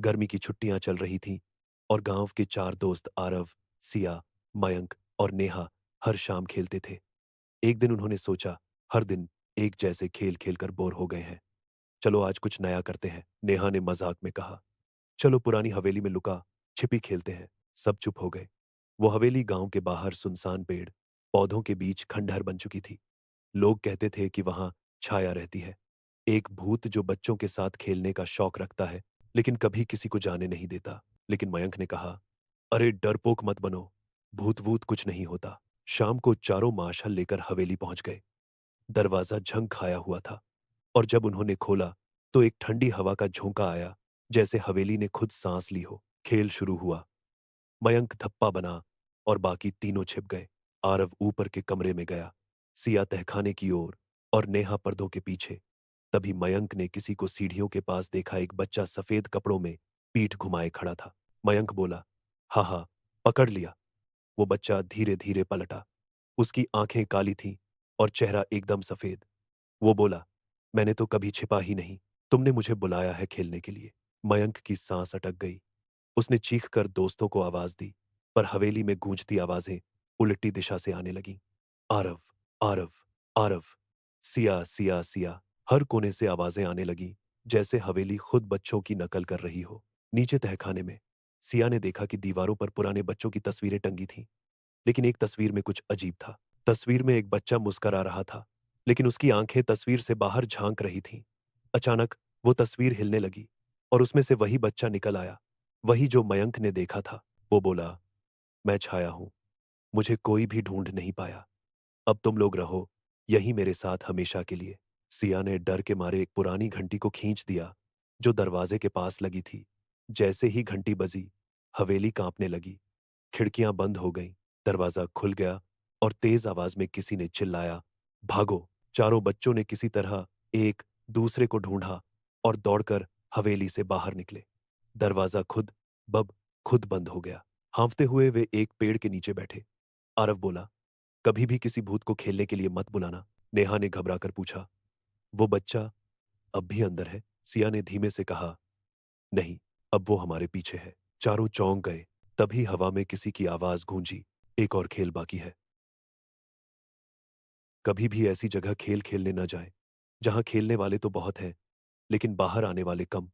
गर्मी की छुट्टियां चल रही थीं और गांव के चार दोस्त आरव, सिया, मयंक और नेहा हर शाम खेलते थे। एक दिन उन्होंने सोचा, हर दिन एक जैसे खेल खेलकर बोर हो गए हैं। चलो आज कुछ नया करते हैं, नेहा ने मजाक में कहा। चलो पुरानी हवेली में लुका छिपी खेलते हैं। सब चुप हो गए। वो हवेली गांव के बाहर सुनसान पेड़ पौधों के बीच खंडहर बन चुकी थी। लोग कहते थे कि वहां छाया रहती है, एक भूत जो बच्चों के साथ खेलने का शौक रखता है, लेकिन कभी किसी को जाने नहीं देता। लेकिन मयंक ने कहा, अरे डरपोक मत बनो, भूत वूत कुछ नहीं होता। शाम को चारों माशल लेकर हवेली पहुंच गए। दरवाजा झंग खाया हुआ था और जब उन्होंने खोला तो एक ठंडी हवा का झोंका आया, जैसे हवेली ने खुद सांस ली हो। खेल शुरू हुआ। मयंक धप्पा बना और बाकी तीनों छिप गए। आरव ऊपर के कमरे में गया, सिया तहखाने की ओर और नेहा पर्दों के पीछे। तभी मयंक ने किसी को सीढ़ियों के पास देखा। एक बच्चा सफेद कपड़ों में पीठ घुमाए खड़ा था। मयंक बोला, हाँ हाँ, पकड़ लिया। वो बच्चा धीरे धीरे पलटा। उसकी आंखें काली थीं और चेहरा एकदम सफेद। वो बोला, मैंने तो कभी छिपा ही नहीं, तुमने मुझे बुलाया है खेलने के लिए। मयंक की सांस अटक गई। उसने चीख कर दोस्तों को आवाज दी, पर हवेली में गूंजती आवाजें उल्टी दिशा से आने लगीं। आरव, आरव, आरव, सिया, सिया, सिया। हर कोने से आवाजें आने लगीं, जैसे हवेली खुद बच्चों की नकल कर रही हो। नीचे तहखाने में सिया ने देखा कि दीवारों पर पुराने बच्चों की तस्वीरें टंगी थीं, लेकिन एक तस्वीर में कुछ अजीब था। तस्वीर में एक बच्चा मुस्करा रहा था, लेकिन उसकी आंखें तस्वीर से बाहर झांक रही थीं। अचानक वो तस्वीर हिलने लगी और उसमें से वही बच्चा निकल आया, वही जो मयंक ने देखा था। वो बोला, मैं छाया हूं, मुझे कोई भी ढूंढ नहीं पाया। अब तुम लोग रहो यहीं मेरे साथ हमेशा के लिए। सिया ने डर के मारे एक पुरानी घंटी को खींच दिया, जो दरवाजे के पास लगी थी। जैसे ही घंटी बजी, हवेली कांपने लगी। खिड़कियां बंद हो गईं, दरवाजा खुल गया और तेज आवाज में किसी ने चिल्लाया, भागो। चारों बच्चों ने किसी तरह एक दूसरे को ढूंढा और दौड़कर हवेली से बाहर निकले। दरवाजा बब खुद बंद हो गया। हांफते हुए वे एक पेड़ के नीचे बैठे। आरव बोला, कभी भी किसी भूत को खेलने के लिए मत बुलाना। नेहा ने घबराकर पूछा, वो बच्चा अब भी अंदर है? सिया ने धीमे से कहा, नहीं, अब वो हमारे पीछे है। चारों चौंक गए। तभी हवा में किसी की आवाज गूंजी, एक और खेल बाकी है। कभी भी ऐसी जगह खेल खेलने न जाएं, जहां खेलने वाले तो बहुत हैं, लेकिन बाहर आने वाले कम।